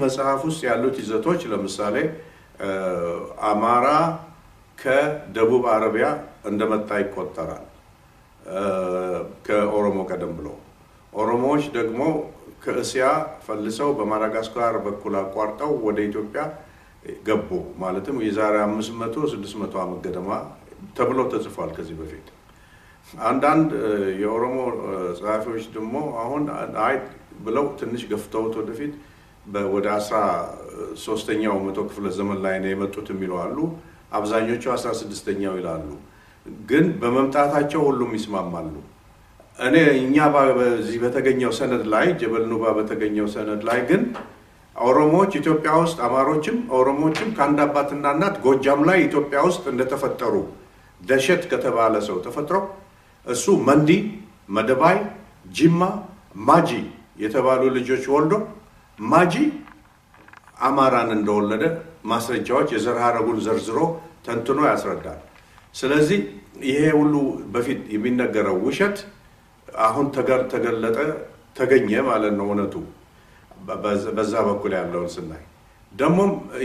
መጽሐፍ ውስጥ ያሉት ይዘቶች ለምሳሌ አማራ ከደቡብ አረቢያ እንደመጣ ይቆጠራል ከኦሮሞ ቀደም ብሎ ኦሮሞዎች ደግሞ ከእስያ ፈልሰው በማዳጋስካር በኩል አቋርጠው ወደ ኢትዮጵያ ገቡ ማለትም የዛሬ 500 600 ዓመት ገደማ ተብሎ ተጽፏል ከዚህ በፊት አንዳንድ የኦሮሞ ጻፊዎች ደግሞ አሁን አይ ብለው ትንሽ ገፍተውት ወደፊት ወደ 13ኛው መቶ ክፍለ ዘመን ላይ ነው የመጡት የሚሏሉ አብዛኞቹ 16ኛው ይላሉ ግን በመምጣታቸው ሁሉም ይስማማሉ እኛ በዚህ በተገኘው ሰነድ ላይ ጀበል ኑባ በተገኘው ሰነድ ላይ ግን ኦሮሞዎች ኢትዮጵያ ውስጥ አማሮችም ኦሮሞዎችም ካንድ አባትና እናት ጎጃም ላይ ኢትዮጵያ ውስጥ እንደተፈጠሩ ደሸት ከተባለ ሰው ተፈጥሮ እሱ መንዲ መደባይ ጂማ ማጂ የተባሉ ልጆች ወልዶ ማጂ አማራን እንደወለደ ማስረጃዎች የዘር ሐረጉን ዘርዝሮ ተንትኖ ያስረዳል ስለዚህ ይሄ ሁሉ በፊት የሚነገረው ውሸት አሁን ተገለጠ ተገኘ ማለት ነው እውነቱ በዛ በኩል ያለው ስናይ ደሞ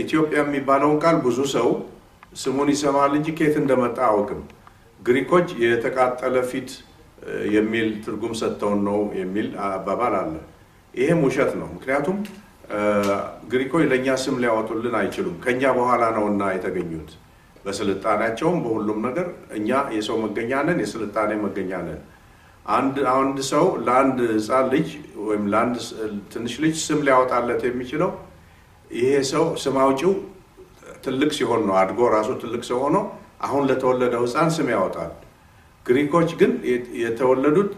ኢትዮጵያ የሚባለው ቃል ብዙ ሰው ስሙን ይሰማል እንጂ ከየት እንደመጣ አውቅም ግሪኮች የተቃጠለ ፊት የሚል ትርጉም ሰጥተው ነው የሚል አባባል አለ ይሄም ውሸት ነው ምክንያቱም ግሪኮች ለኛ ስም ሊያወጡልን አይችሉም ከኛ በኋላ ነውና የተገኙት በስልጣናቸውም በሁሉም ነገር እኛ የሰው መገኛ ነን የስልጣኔ መገኛ ነን አንድ ሰው ለአንድ ህፃን ልጅ ወይም ለአንድ ትንሽ ልጅ ስም ሊያወጣለት የሚችለው ይሄ ሰው ስም አውጪው ትልቅ ሲሆን ነው አድጎ ራሱ ትልቅ ሰው ሆኖ አሁን ለተወለደው ህፃን ስም ያወጣል ግሪኮች ግን የተወለዱት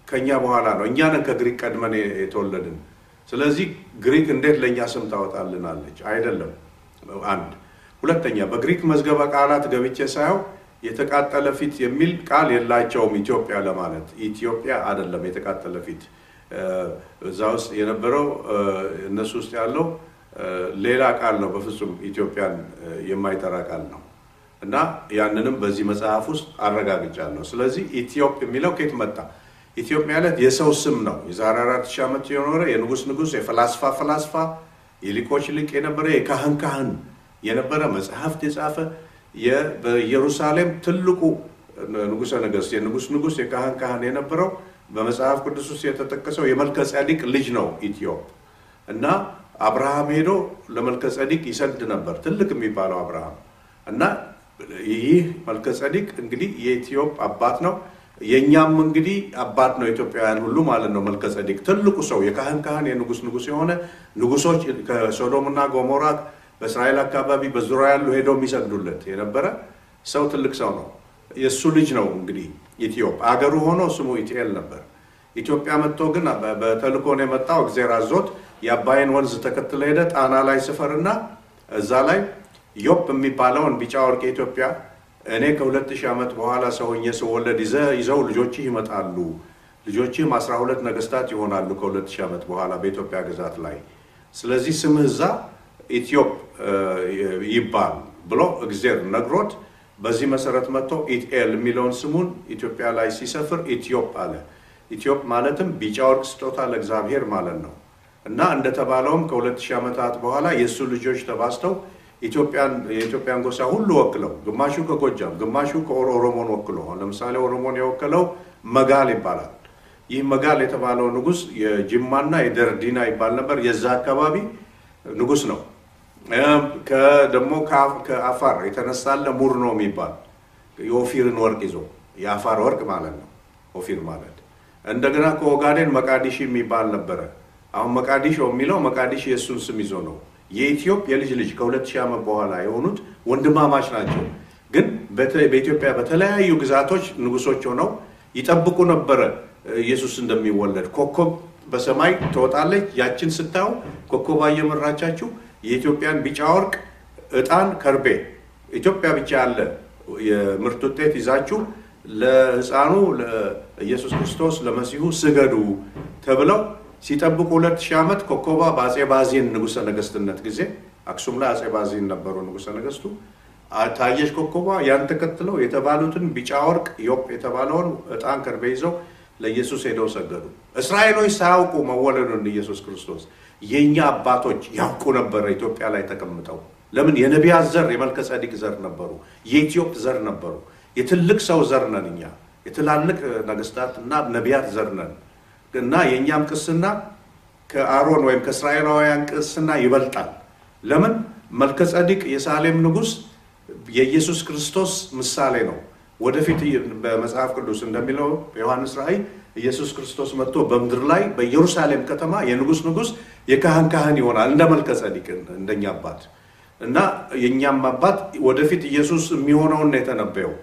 ከኛ በኋላ ነው እኛ ነን ከግሪክ ቀድመን የተወለድን ስለዚህ ግሪክ እንዴት ለኛ ስም ታወጣልናለች አይደለም አንድ ሁለተኛ በግሪክ መዝገበ ቃላት ገብቼ ሳይው የተቃጠለ ፊት የሚል ቃል የላቸውም ኢትዮጵያ ለማለት ኢትዮጵያ አይደለም የተቃጠለ ፊት እዛውስ የነበረው እነሱ ውስጥ ያለው ሌላ ቃል ነው በፍጹም ኢትዮጵያን የማይጠራ ቃል ነው እና ያንንም በዚህ መጽሐፍ ውስጥ አረጋግጫለሁ ስለዚህ ኢትዮጵ የሚለው ከየት መጣ ኢትዮጵያ ማለት የሰው ስም ነው የዛሬ 4000 ዓመት የኖረ ንጉስ የፈላስፋ የሊቆች ሊቅ የነበረ የካህን የነበረ መጽሐፍት የጻፈ በኢየሩሳሌም ትልቁ ንጉስ ነገስት የንጉስ የካህን የነበረው በመጽሐፍ ቅዱስ ውስጥ የተጠቀሰው የመልከጼዴቅ ልጅ ነው ኢትዮጵ እና አብርሃም ሄዶ ለመልከጼዴቅ ይሰግድ ነበር ትልቅ የሚባለው አብርሃም እና ይህ መልከጼዴቅ እንግዲህ የኢትዮጵ አባት ነው የኛም እንግዲህ አባት ነው ኢትዮጵያውያን ሁሉ ማለት ነው መልከጼዴቅ ትልቁ ሰው የካህን የንጉስ የሆነ ንጉሶች ከሶዶምና ጎሞራ በእስራኤል አካባቢ በዙሪያ ያሉ ሄደው የሚሰግዱለት የነበረ ሰው ትልቅ ሰው ነው የሱ ልጅ ነው እንግዲህ ኢትዮጵ አገሩ ሆኖ ስሙ ኢቲኤል ነበር ኢትዮጵያ መጥቶ ግን በተልኮ ነው የመጣው እግዚአብሔር አዞት የአባይን ወንዝ ተከትሎ ሄደ ጣና ላይ ሰፈርና እዛ ላይ ዮፕ የሚባለውን ቢጫ ወርቅ ኢትዮጵያ እኔ ከ2000 ዓመት በኋላ ሰውዬ ወለድ ይዘው ልጆች ይመጣሉ ልጆችም 12 ነገስታት ይሆናሉ ከ2000 ዓመት በኋላ በኢትዮጵያ ግዛት ላይ ስለዚህ ስምህ ዛ ኢትዮጵ ይባል ብሎ እግዚአብሔር ነግሮት በዚህ መሰረት መጥቶ ኢቲኤል የሚለውን ስሙን ኢትዮጵያ ላይ ሲሰፍር ኢትዮጵ አለ ኢትዮጵ ማለትም ቢጫ ወርቅ ስጦታ ለእግዚአብሔር ማለት ነው እና እንደተባለውም ከ2000 ዓመታት በኋላ የሱ ልጆች ተባስተው የኢትዮጵያን ጎሳ ሁሉ ወክለው ግማሹ ከጎጃም ግማሹ ከኦሮሞን ወክለው ለምሳሌ ኦሮሞን የወከለው መጋል ይባላል ይህ መጋል የተባለው ንጉስ የጅማና የደርዲና ይባል ነበር የዛ አካባቢ ንጉስ ነው ከደሞ ከአፋር የተነሳለ ሙር ነው የሚባል የኦፊርን ወርቅ ይዞ የአፋር ወርቅ ማለት ነው ኦፊር ማለት እንደገና ከኦጋዴን መቃዲሽ የሚባል ነበር አሁን መቃዲሽ የሚለው መቃዲሽ የሱን ስም ይዞ ነው የኢትዮጵ የልጅ ከ2000 ዓመት በኋላ የሆኑት ወንድማማች ናቸው ግን በኢትዮጵያ በተለያዩ ግዛቶች ንጉሶች ሆነው ይጠብቁ ነበር ኢየሱስ እንደሚወለድ ኮከብ በሰማይ ተወጣለች ያችን ስታው ኮከብ አየመራቻችሁ የኢትዮጵያን ቢጫ ወርቅ እጣን ከርቤ ኢትዮጵያ ብቻ ያለ የምርት ውጤት ይዛችሁ ለሕፃኑ ለኢየሱስ ክርስቶስ ለመሲሁ ስገዱ ተብለው ሲጠብቁ 2000 ዓመት ኮከባ በአጼ ባዚን ንጉሰ ነገስትነት ጊዜ አክሱም ላይ አጼ ባዚን ነበሩ ንጉሰ ነገስቱ ታየሽ ኮከባ ያን ተከትለው የተባሉትን ቢጫ ወርቅ ዮፕ የተባለውን እጣን ከርቤ ይዘው ለኢየሱስ ሄደው ሰገዱ እስራኤሎች ሳያውቁ መወለዱን ኢየሱስ ክርስቶስ የኛ አባቶች ያውቁ ነበር ኢትዮጵያ ላይ ተቀምጠው ለምን የነቢያት ዘር የመልከጼዴቅ ዘር ነበሩ የኢትዮጵያ ዘር ነበሩ የትልቅ ሰው ዘር ነን እኛ የትላልቅ ነገስታትና ነቢያት ዘር ነን እና የኛም ቅስና ከአሮን ወይም ከእስራኤላውያን ቅስና ይበልጣል ለምን መልከጼዴቅ የሳሌም ንጉስ የኢየሱስ ክርስቶስ ምሳሌ ነው ወደፊት በመጽሐፍ ቅዱስ እንደሚለው ዮሐንስ ራእይ ኢየሱስ ክርስቶስ መጥቶ በመድር ላይ በኢየሩሳሌም ከተማ የንጉስ የካህን ይሆናል እንደ መልከጼዴቅ እንደኛ አባት እና የኛም አባት ወደፊት ኢየሱስ የሚሆነው ነው የተነበየው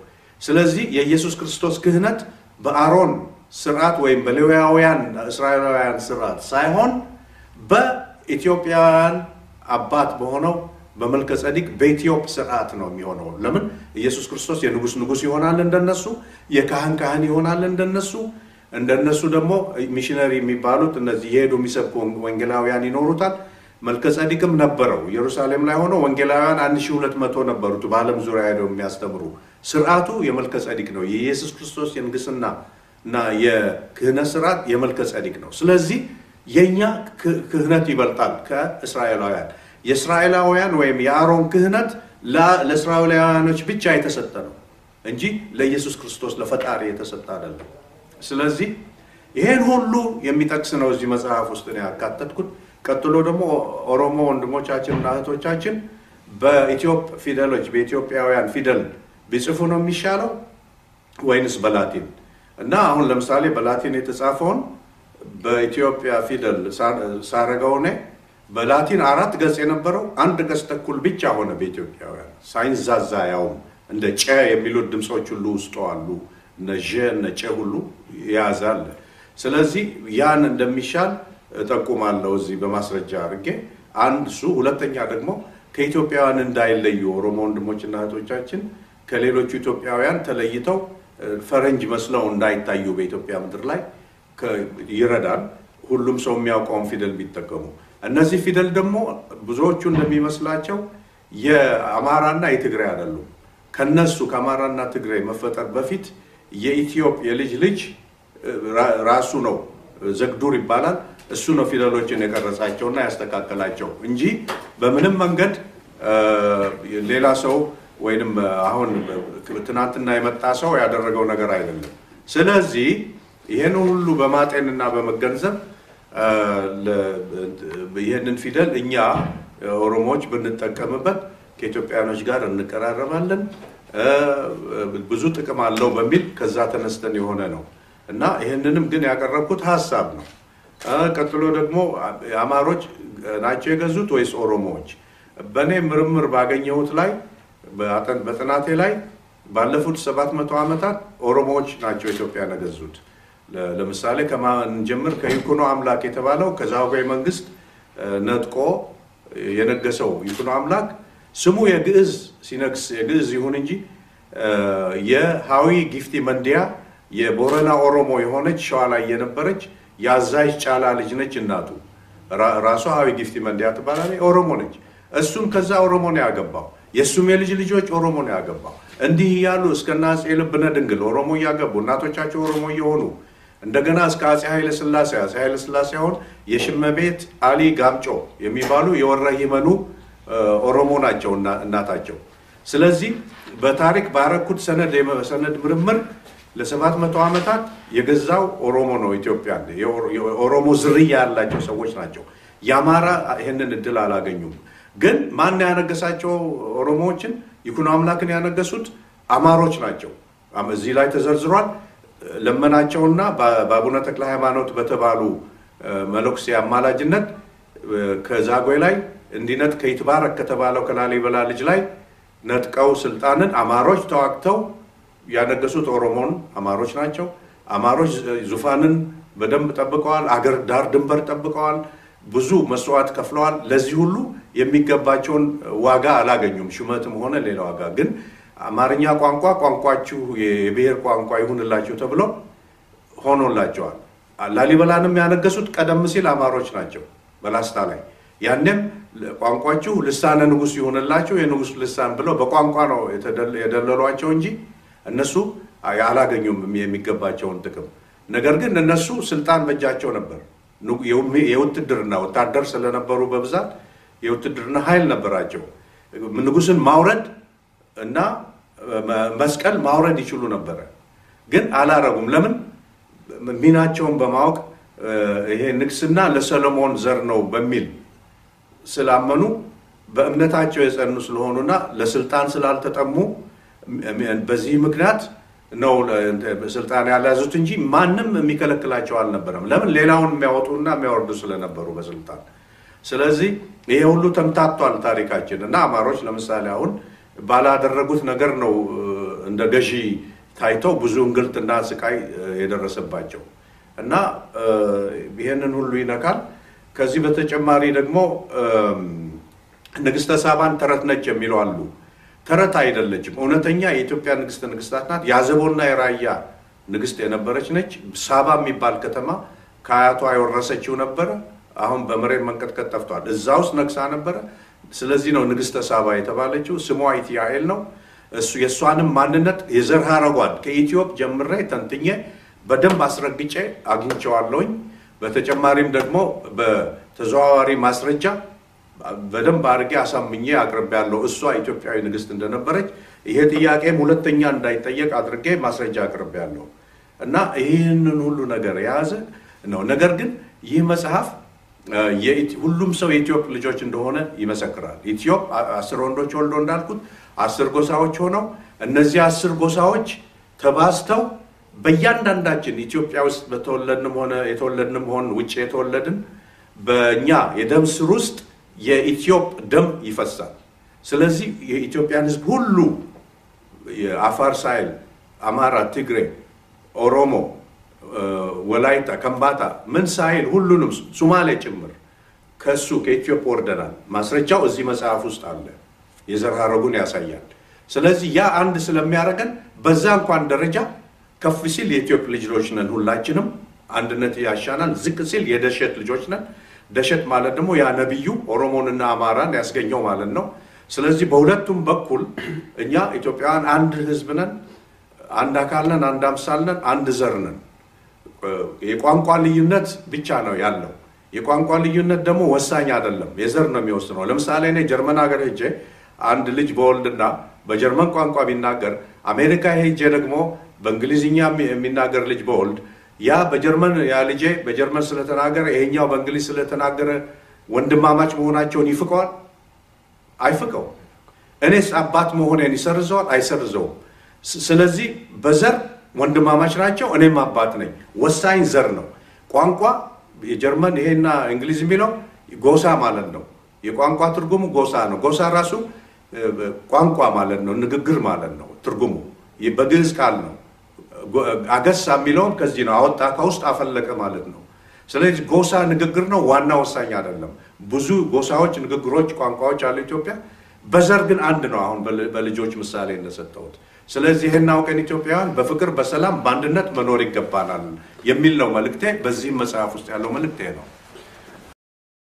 ስለዚህ የኢየሱስ ክርስቶስ ክህነት በአሮን ስርዓት ወይም በሌዋውያን እስራኤላውያን ስርዓት ሳይሆን በኢትዮጵያውያን አባት በሆነው በመልከጼዴቅ በኢትዮጵያ ስርዓት ነው የሚሆነው ለምን ኢየሱስ ክርስቶስ የንጉስ ይሆናል እንደነሱ የካህን ይሆናል እንደነሱ ደግሞ ሚሽነሪ የሚባሉት እነዚህ የሄዱ የሚሰብኩ ወንጌላውያን ይኖሩታል መልከጼዴቅም ነበረው ኢየሩሳሌም ላይ ሆኖ ወንጌላውያን 1200 ነበሩት በዓለም ዙሪያ ሄደው የሚያስተምሩ ስርዓቱ የመልከጼዴቅ ነው የኢየሱስ ክርስቶስ የንግስና እና የክህነት ስርዓት የመልከጼዴቅ ነው ስለዚህ የኛ ክህነት ይበልጣል ከእስራኤላውያን የእስራኤላውያን ወይም የአሮን ክህነት ለእስራኤላውያኖች ብቻ የተሰጠ ነው እንጂ ለኢየሱስ ክርስቶስ ለፈጣሪ የተሰጠ አይደለም ስለዚህ ይሄን ሁሉ የሚጠቅስ ነው እዚህ መጽሐፍ ውስጥ ነው ያካተትኩት ቀጥሎ ደግሞ ኦሮሞ ወንድሞቻችንና እህቶቻችን በኢትዮጵያ ፊደሎች በኢትዮጵያውያን ፊደል ቢጽፉ ነው የሚሻለው ወይንስ በላቲን እና አሁን ለምሳሌ በላቲን የተጻፈውን በኢትዮጵያ ፊደል ሳረጋውኔ በላቲን 4 ገጽ የነበረው 1 ገጽ ተኩል ብቻ ሆነ በኢትዮጵያውያን ሳይንዛዛ ያው እንደ ጨ የሚሉት ድምጾች ሁሉ ውስጥ አሉ ነጀ ነጨ ሁሉ ያዛል ስለዚህ ያን እንደሚሻል ተጠቁማለሁ እዚህ በማስረጃ አርጌ አንድ ሁለተኛ ደግሞ ከኢትዮጵያውያን እንዳይለዩ ኦሮሞ ወንድሞችና እህቶቻችን ከሌሎች ኢትዮጵያውያን ተለይተው ፈረንጅ መስለው እንዳይታዩ በኢትዮጵያ ምድር ላይ ይረዳል ሁሉም ሰው የሚያውቀው ፊደል ቢጠቀሙ እነዚህ ፊደል ደግሞ ብዙዎቹ እንደሚመስላቸው የአማራና የትግራይ አይደሉም ከነሱ ከአማራና ትግራይ መፈጠር በፊት የኢትዮጵያ ልጅ ራሱ ነው ዘግዱር ይባላል እሱ ነው ፊደሎችን የቀረጻቸውና ያስተካከላቸው እንጂ በምንም መንገድ ሌላ ሰው ወይንም አሁን ትናንትና የመጣ ሰው ያደረገው ነገር አይደለም ስለዚህ ይሄን ሁሉ በማጤንና በመገንዘብ ይሄንን ፊደል እኛ ኦሮሞዎች ብንጠቀምበት ከኢትዮጵያኖች ጋር እንቀራረባለን ብዙ ጥቅም አለው በሚል ከዛ ተነስተን የሆነ ነው እና ይሄንንም ግን ያቀረብኩት ሐሳብ ነው ቀጥሎ ደግሞ አማሮች ናቸው የገዙት ወይስ ኦሮሞዎች በኔ ምርምር ባገኘሁት ላይ በጥናቴ ላይ ባለፉት 700 ዓመታት ኦሮሞዎች ናቸው ኢትዮጵያን የገዙት ለምሳሌ ከማን ጀምር ከይኩኖ አምላክ የተባለው ከዛጉዌ መንግስት ነጥቆ የነገሰው ይኩኖ አምላክ ስሙ የግዕዝ ሲነግስ የግዕዝ ይሁን እንጂ የሃዊ ጊፍቲ መንዲያ የቦረና ኦሮሞ የሆነች ሸዋ ላይ የነበረች ያዛዥ ጫላ ልጅ ነች እናቱ ራሷ ሃዊ ጊፍቲ መንዲያ ትባላለች ኦሮሞ ነች እሱም ከዛ ኦሮሞ ነው ያገባው የሱም የልጅ ልጆች ኦሮሞ ነው ያገባው እንዲህ ያሉ እስከና አፄ ልብነ ድንግል ኦሮሞ ያገቡ እናቶቻቸው ኦሮሞ የሆኑ እንደገና እስከ አፄ ኃይለ ሥላሴ አሁን የሽመቤት አሊ ጋምጮ የሚባሉ የወረሂመኑ ኦሮሞ ናቸው እናታቸው ስለዚህ በታሪክ ባረኩት ሰነድ ምርምር ለ700 ዓመታት የገዛው ኦሮሞ ነው ኢትዮጵያ የኦሮሞ ዝርያ ያላቸው ሰዎች ናቸው ያማራ ይሄንን እድል አላገኙም ግን ማን ያነገሳቸው ኦሮሞዎችን ይኩኖ አምላክን ያነገሱት አማሮች ናቸው እዚህ ላይ ተዘርዝሯል ለመናቸውና ባቡነ ተክለ ሃይማኖት በተባሉ መለክሲ አማላጅነት ከዛጉዌ ላይ እንዲነት ከይትባረክ ከተባለው ከላሊበላ ልጅ ላይ ነጥቀው ስልጣንን አማሮች ተዋክተው ያነገሱት ኦሮሞን አማሮች ናቸው አማሮች ዙፋንን በደንብ ጠብቀዋል አገር ዳር ድንበር ጠብቀዋል ብዙ መስዋዕት ከፍለዋል ለዚህ ሁሉ የሚገባቸውን ዋጋ አላገኙም ሹመትም ሆነ ሌላ ዋጋ ግን አማርኛ ቋንቋችሁ የብሔር ቋንቋ ይሁንላችሁ ተብሎ ሆኖላቸዋል ላሊበላንም ያነገሱት ቀደም ሲል አማሮች ናቸው በላስታ ላይ ያንንም ቋንቋችሁ ልሳነ ንጉስ ይሁንላችሁ የንጉስ ልሳን ብለው በቋንቋ ነው የደለሏቸው እንጂ እነሱ ያላገኙም የሚገባቸውን ጥቅም ነገር ግን እነሱ ስልጣን በእጃቸው ነበር የውትድርና ወታደር ስለነበሩ በብዛት የውትድርና ኃይል ነበራቸው ንጉስን ማውረድ እና መስቀል ማውረድ ይችሉ ነበር ግን አላረጉም ለምን ሚናቸውን በማወቅ ይሄ ንግስና ለሰሎሞን ዘር ነው በሚል ስላመኑ በእምነታቸው የጸኑ ስለሆኑና ለስልጣን ስላልተጠሙ በዚህ ምክንያት ነው ስልጣን ያላዙት እንጂ ማንንም የሚከለክላቸው አልነበረም ለምን ሌላውን የሚያወጡና የሚያወርዱ ስለነበሩ በስልጣን ስለዚህ ይሄ ሁሉ ተምታቷል ታሪካችን እና አማሮች ለምሳሌ አሁን ባላደረጉት ነገር ነው እንደ ገዢ ታይተው ብዙ እንግልትና ስቃይ የደረሰባቸው እና ይሄንን ሁሉ ይነካል ከዚህ በተጨማሪ ደግሞ ንግስተ ሳባን ተረት ነች የሚሉ አሉ ተረት አይደለችም እውነተኛ የኢትዮጵያ ንግስታት ናት ያዘቦና የራያ ንግስት የነበረች ነች ሳባ የሚባል ከተማ ካያቷ የወረሰችው ነበር አሁን በመሬት መንቀጥቀጥ ጠፍቷል እዛው ነግሳ ነበር ስለዚህ ነው ንግስተ ሳባ የተባለችው ስሟ ኢትዮጵያኤል ነው እሱ የሷንም ማንነት የዘር ሐረጓን ከኢትዮጵያ ጀምሬ ተንትኜ በደንብ አስረግጬ አግኝቼዋለሁኝ በተጨማሪም ደግሞ በተዘዋዋሪ ማስረጃ በደንብ አርጌ አሳምኜ አቅርቤያለሁ እሷ ኢትዮጵያዊ ንግስት እንደነበረች ይሄ ጥያቄም ሁለተኛ እንዳይጠየቅ አድርጌ ማስረጃ አቅርቤያለሁ እና ይሄንን ሁሉ ነገር ያዘ ነው ነገር ግን ይህ መጽሐፍ ሁሉም ሰው የኢትዮጵያ ልጆች እንደሆነ ይመሰክራል ኢትዮጵያ 10 ወንዶች ወልዶ እንዳልኩት 10 ጎሳዎች ሆነው እነዚህ 10 ጎሳዎች ተባስተው በእያንዳንዳችን ኢትዮጵያ ውስጥ የተወለድንም ሆነ ውጭ የተወለድን በእኛ የደም ስር ውስጥ የኢትዮጵያ ደም ይፈሳል ስለዚህ የኢትዮጵያን ህዝብ ሁሉ የአፋር ሳይል አማራ ትግሬ ኦሮሞ ወላይታ ከምባታ ምን ሳይል ሁሉንም ሶማሌ ጭምር ከሱ ከኢትዮጵያ ወርደናል ማስረጃው እዚህ መጽሐፍ ውስጥ አለ የዘር ሐረጉን ያሳያል ስለዚህ ያ አንድ ስለሚያረጋን በዛ እንኳን ደረጃ ከፍ ሲል የኢትዮጵያ ልጆች ነን ሁላችንም አንድነት ያሻናል ዝቅ ሲል የደሸት ልጆች ነን ደሸት ማለት ደግሞ ያ ነብዩ ኦሮሞንና አማራን ያስገኘው ማለት ነው ስለዚህ በሁለቱም በኩል እኛ ኢትዮጵያውያን አንድ ህዝብ ነን አንድ አካል ነን አንድ አምሳል ነን አንድ ዘር ነን የቋንቋ ልዩነት ብቻ ነው ያለው የቋንቋ ልዩነት ደግሞ ወሳኝ አይደለም የዘር ነው የሚወስነው ለምሳሌ እኔ ጀርመን ሀገር ሄጄ አንድ ልጅ በወልድና በጀርመን ቋንቋ ቢናገር አሜሪካ ሄጄ ደግሞ በእንግሊዝኛ የሚናገር ልጅ በወልድ ያ በጀርመን ያ ልጅ በጀርመን ስለተናገረ ይሄኛው በእንግሊዝ ስለተናገረ ወንድማማች መሆናቸውን ይፍቀዋል አይፍቀው እኔስ አባት መሆኔን ይሰርዘዋል አይሰርዘው ስለዚህ በዘር ወንድማማች ናቸው እኔም አባት ነኝ ወሳኝ ዘር ነው ቋንቋ የጀርመን ይሄና እንግሊዝ የሚለው ጎሳ ማለት ነው የቋንቋ ትርጉሙ ጎሳ ነው ጎሳ ራሱ ቋንቋ ማለት ነው ንግግር ማለት ነው ትርጉሙ በግዕዝ ቃል ነው አገሳ የሚለው ከዚህ ነው አወጣ ከውስጥ አፈለቀ ማለት ነው ስለዚህ ጎሳ ንግግር ነው ዋና ወሳኝ አይደለም ብዙ ጎሳዎች ንግግሮች ቋንቋዎች አሉ ኢትዮጵያ በዘር ግን አንድ ነው አሁን በልጆች ምሳሌ እንደሰጠሁት ስለዚህ ይሄናው ቀን ኢትዮጵያውያን በፍቅር በሰላም በአንድነት መኖር ይገባናል የሚል ነው መልእክቴ በዚህ መጽሐፍ ውስጥ ያለው መልእክቴ ነው